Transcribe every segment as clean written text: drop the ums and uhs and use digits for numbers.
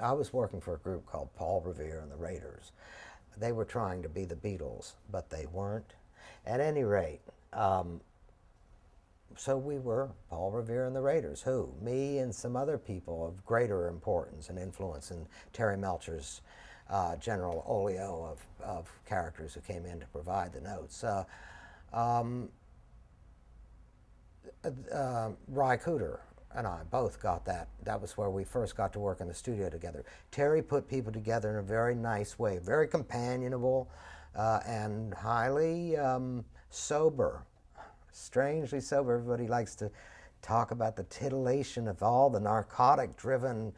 I was working for a group called Paul Revere and the Raiders. They were trying to be the Beatles, but they weren't. At any rate, so we were Paul Revere and the Raiders. Who? Me and some other people of greater importance and influence, and Terry Melcher's general olio of characters who came in to provide the notes. Ry Cooder and I both got that. That was where we first got to work in the studio together. Terry put people together in a very nice way, very companionable and highly sober, strangely sober. Everybody likes to talk about the titillation of all the narcotic-driven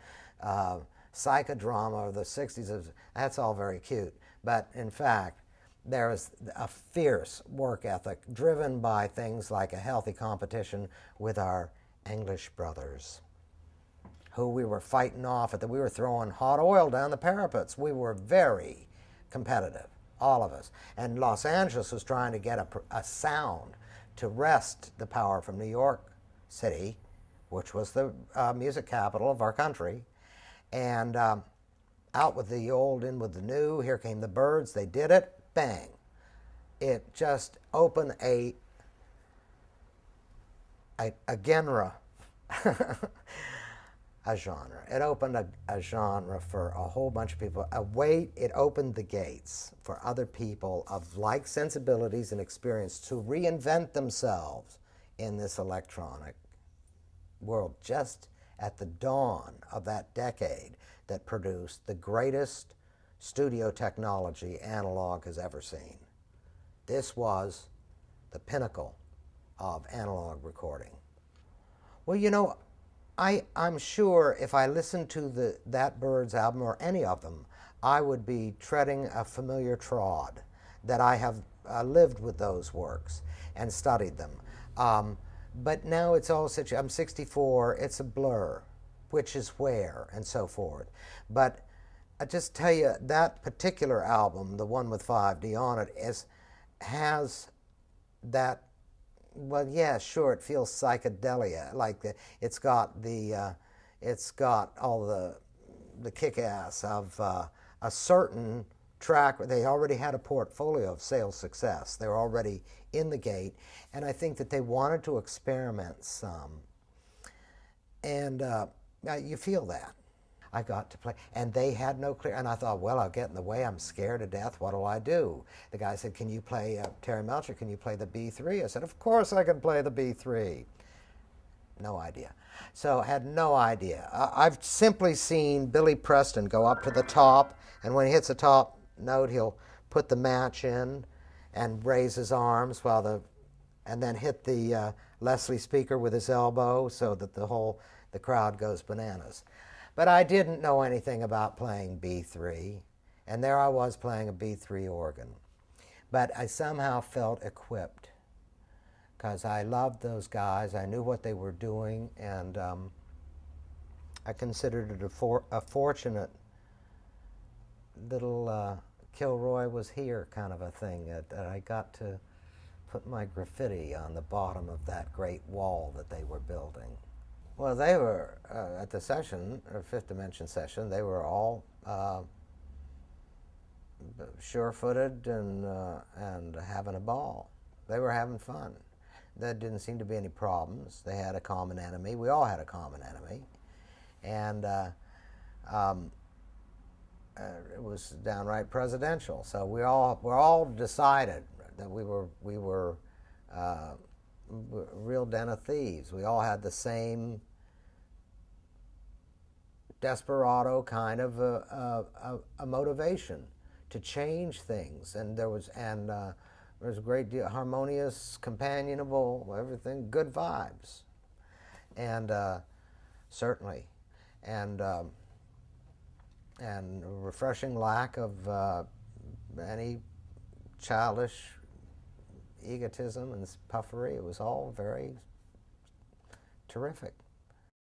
psychodrama of the 60s. That's all very cute. But in fact, there is a fierce work ethic driven by things like a healthy competition with our English brothers, who we were fighting off we were throwing hot oil down the parapets. We were very competitive, all of us. And Los Angeles was trying to get a sound to wrest the power from New York City, which was the music capital of our country. And out with the old, in with the new. Here came the Byrds. They did it. Bang. It just opened a genre, a genre. It opened a genre for a whole bunch of people. It opened the gates for other people of like sensibilities and experience to reinvent themselves in this electronic world, just at the dawn of that decade that produced the greatest studio technology analog has ever seen. This was the pinnacle of analog recording. Well, you know, I'm sure if I listened to that Byrds album or any of them, I would be treading a familiar trod, that I have lived with those works and studied them. But now it's all such, I'm 64, it's a blur, which is where, and so forth. But I just tell you, that particular album, the one with 5D on it, has that. Well, yeah, sure. It feels psychedelia. Like it's got all the kick-ass of a certain track. They already had a portfolio of sales success. They were already in the gate, and I think that they wanted to experiment some. And you feel that. I got to play, and they had no clear, and I thought, well, I'll get in the way, I'm scared to death, what do I do? The guy said, can you play, Terry Melcher, can you play the B3? I said, of course I can play the B3. No idea. So I had no idea. I've simply seen Billy Preston go up to the top, and when he hits the top note, he'll put the match in and raise his arms and then hit the Leslie speaker with his elbow so that the crowd goes bananas. But I didn't know anything about playing B3, and there I was playing a B3 organ. But I somehow felt equipped, because I loved those guys, I knew what they were doing, and I considered it a fortunate little Kilroy was here kind of a thing, that I got to put my graffiti on the bottom of that great wall that they were building. Well, they were, at the session, or Fifth Dimension session, they were all sure-footed and having a ball. They were having fun. There didn't seem to be any problems. They had a common enemy. We all had a common enemy. And it was downright presidential. So we all decided that we were real den of thieves. We all had the same desperado kind of a motivation to change things, and there was a great deal harmonious, companionable, everything, good vibes, and certainly, and a refreshing lack of any childish egotism and puffery. It was all very terrific.